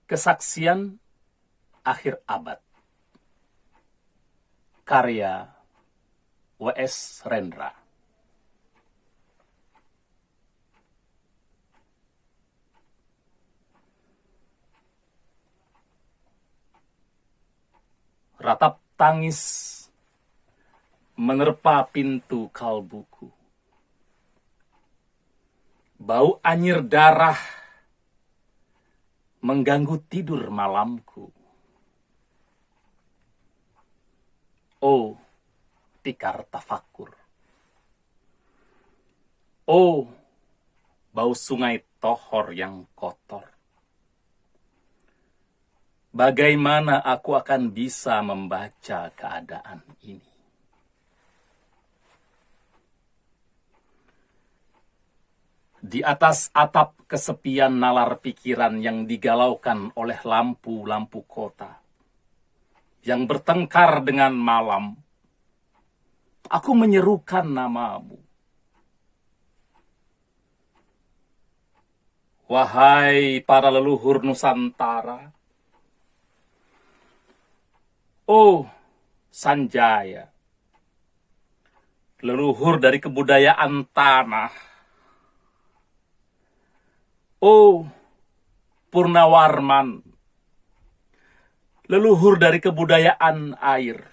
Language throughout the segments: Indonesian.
Kesaksian Akhir Abad. Karya W.S. Rendra. Ratap tangis menerpa pintu kalbuku. Bau anyir darah mengganggu tidur malamku. Oh, tikar tafakur. Oh, bau sungai Tohor yang kotor. Bagaimana aku akan bisa membaca keadaan ini? Di atas atap kesepian nalar pikiran yang digalaukan oleh lampu-lampu kota, yang bertengkar dengan malam, aku menyerukan namamu. Wahai para leluhur Nusantara, oh Sanjaya, leluhur dari kebudayaan tanah. Oh Purnawarman, leluhur dari kebudayaan air.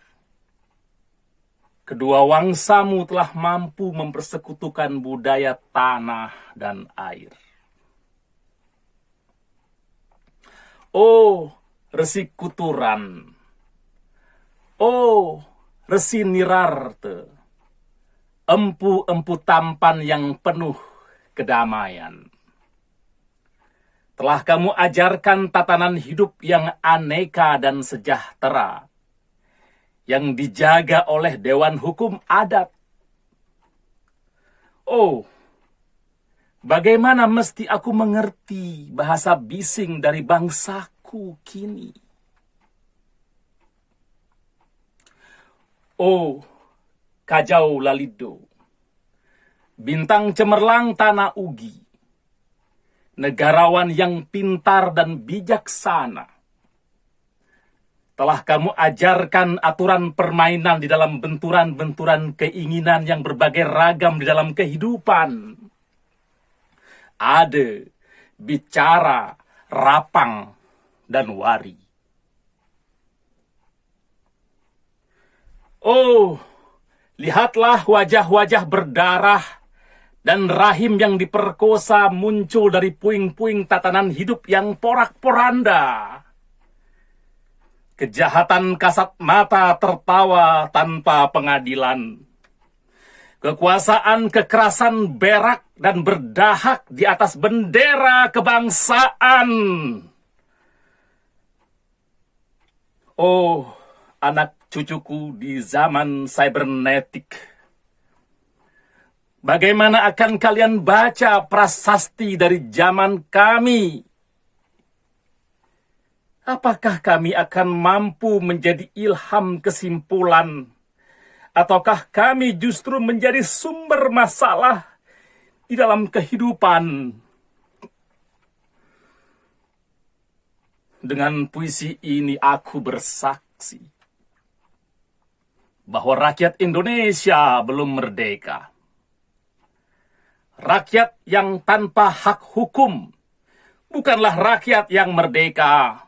Kedua wangsamu telah mampu mempersekutukan budaya tanah dan air. Oh Resi Kuturan, oh Resi Nirarte, empu-empu tampan yang penuh kedamaian. Telah kamu ajarkan tatanan hidup yang aneka dan sejahtera, yang dijaga oleh Dewan Hukum Adat. Oh, bagaimana mesti aku mengerti bahasa bising dari bangsaku kini? Oh, Kajau Lalido, bintang cemerlang tanah Ugi, negarawan yang pintar dan bijaksana. Telah kamu ajarkan aturan permainan di dalam benturan-benturan keinginan yang berbagai ragam di dalam kehidupan. Ade, bicara, rapang, dan wari. Oh, lihatlah wajah-wajah berdarah dan rahim yang diperkosa muncul dari puing-puing tatanan hidup yang porak-poranda. Kejahatan kasat mata tertawa tanpa pengadilan. Kekuasaan kekerasan berak dan berdahak di atas bendera kebangsaan. Oh, anak cucuku di zaman cybernetik, bagaimana akan kalian baca prasasti dari zaman kami? Apakah kami akan mampu menjadi ilham kesimpulan? Ataukah kami justru menjadi sumber masalah di dalam kehidupan? Dengan puisi ini aku bersaksi bahwa rakyat Indonesia belum merdeka. Rakyat yang tanpa hak hukum bukanlah rakyat yang merdeka.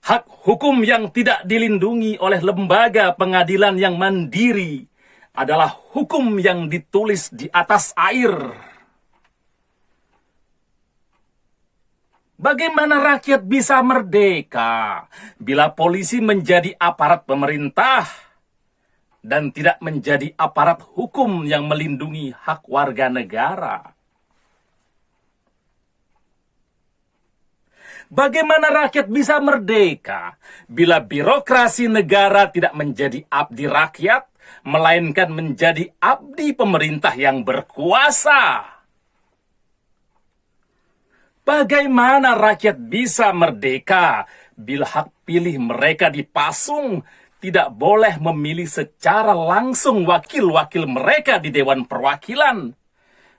Hak hukum yang tidak dilindungi oleh lembaga pengadilan yang mandiri adalah hukum yang ditulis di atas air. Bagaimana rakyat bisa merdeka bila polisi menjadi aparat pemerintah dan tidak menjadi aparat hukum yang melindungi hak warga negara? Bagaimana rakyat bisa merdeka bila birokrasi negara tidak menjadi abdi rakyat, melainkan menjadi abdi pemerintah yang berkuasa? Bagaimana rakyat bisa merdeka bila hak pilih mereka dipasung, tidak boleh memilih secara langsung wakil-wakil mereka di Dewan Perwakilan,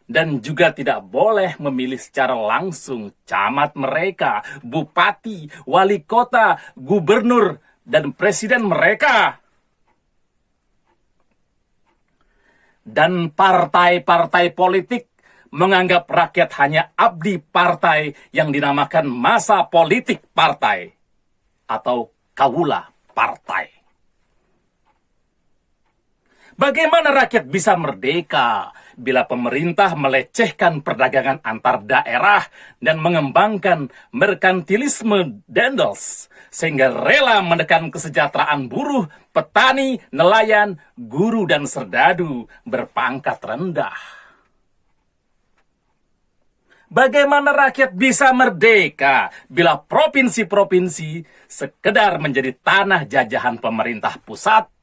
dan juga tidak boleh memilih secara langsung camat mereka, bupati, wali kota, gubernur, dan presiden mereka. Dan partai-partai politik menganggap rakyat hanya abdi partai yang dinamakan masa politik partai atau kawula partai. Bagaimana rakyat bisa merdeka bila pemerintah melecehkan perdagangan antar daerah dan mengembangkan merkantilisme Dendels sehingga rela menekan kesejahteraan buruh, petani, nelayan, guru, dan serdadu berpangkat rendah? Bagaimana rakyat bisa merdeka bila provinsi-provinsi sekedar menjadi tanah jajahan pemerintah pusat?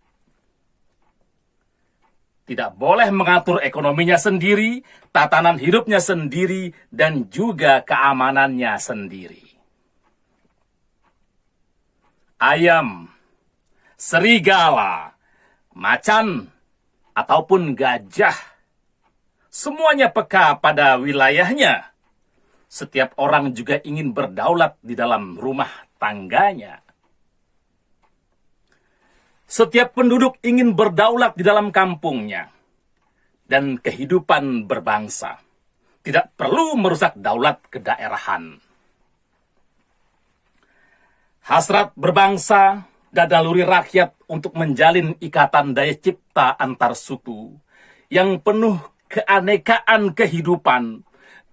Tidak boleh mengatur ekonominya sendiri, tatanan hidupnya sendiri, dan juga keamanannya sendiri. Ayam, serigala, macan, ataupun gajah, semuanya peka pada wilayahnya. Setiap orang juga ingin berdaulat di dalam rumah tangganya. Setiap penduduk ingin berdaulat di dalam kampungnya. Dan kehidupan berbangsa tidak perlu merusak daulat kedaerahan. Hasrat berbangsa dan naluri rakyat untuk menjalin ikatan daya cipta antar suku yang penuh keanekaan kehidupan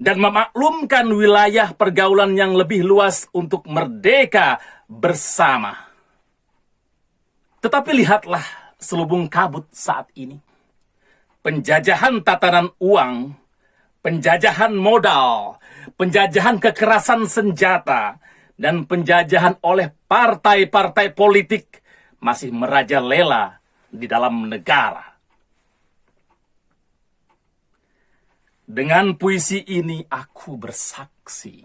dan memaklumkan wilayah pergaulan yang lebih luas untuk merdeka bersama. Tetapi lihatlah selubung kabut saat ini. Penjajahan tatanan uang, penjajahan modal, penjajahan kekerasan senjata, dan penjajahan oleh partai-partai politik masih merajalela di dalam negara. Dengan puisi ini aku bersaksi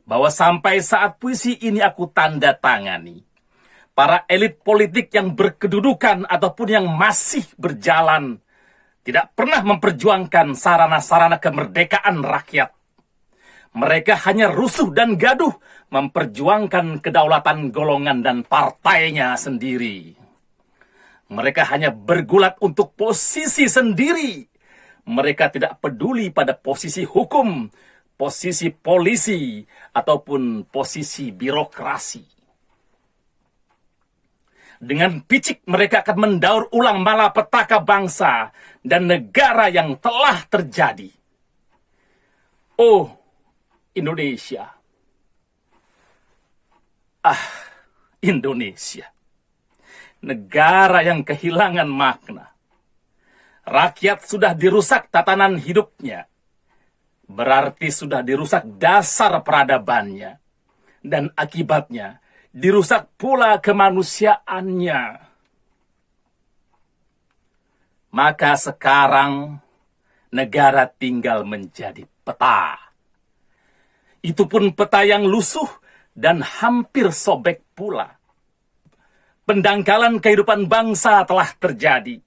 bahwa sampai saat puisi ini aku tanda tangani, para elit politik yang berkedudukan ataupun yang masih berjalan tidak pernah memperjuangkan sarana-sarana kemerdekaan rakyat. Mereka hanya rusuh dan gaduh memperjuangkan kedaulatan golongan dan partainya sendiri. Mereka hanya bergulat untuk posisi sendiri. Mereka tidak peduli pada posisi hukum, posisi polisi, ataupun posisi birokrasi. Dengan picik mereka akan mendaur ulang malapetaka bangsa dan negara yang telah terjadi. Oh, Indonesia. Ah, Indonesia. Negara yang kehilangan makna. Rakyat sudah dirusak tatanan hidupnya. Berarti sudah dirusak dasar peradabannya. Dan akibatnya, dirusak pula kemanusiaannya. Maka sekarang negara tinggal menjadi peta. Itu pun peta yang lusuh dan hampir sobek pula. Pendangkalan kehidupan bangsa telah terjadi.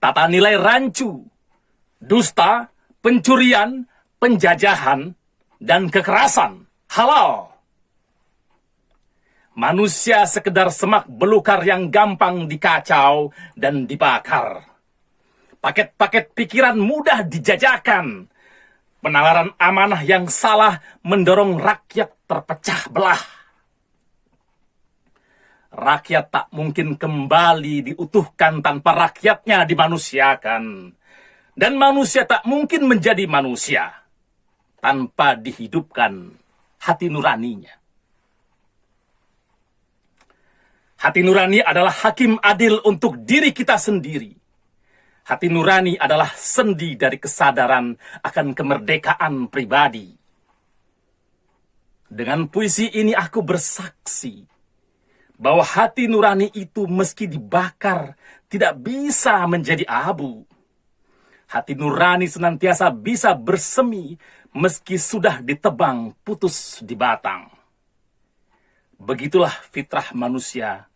Tata nilai rancu, dusta, pencurian, penjajahan, dan kekerasan halal. Manusia sekedar semak belukar yang gampang dikacau dan dibakar. Paket-paket pikiran mudah dijajakan. Penalaran amanah yang salah mendorong rakyat terpecah belah. Rakyat tak mungkin kembali diutuhkan tanpa rakyatnya dimanusiakan. Dan manusia tak mungkin menjadi manusia tanpa dihidupkan hati nuraninya. Hati nurani adalah hakim adil untuk diri kita sendiri. Hati nurani adalah sendi dari kesadaran akan kemerdekaan pribadi. Dengan puisi ini aku bersaksi bahwa hati nurani itu meski dibakar tidak bisa menjadi abu. Hati nurani senantiasa bisa bersemi meski sudah ditebang putus di batang. Begitulah fitrah manusia,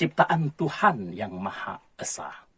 ciptaan Tuhan yang Maha Esa.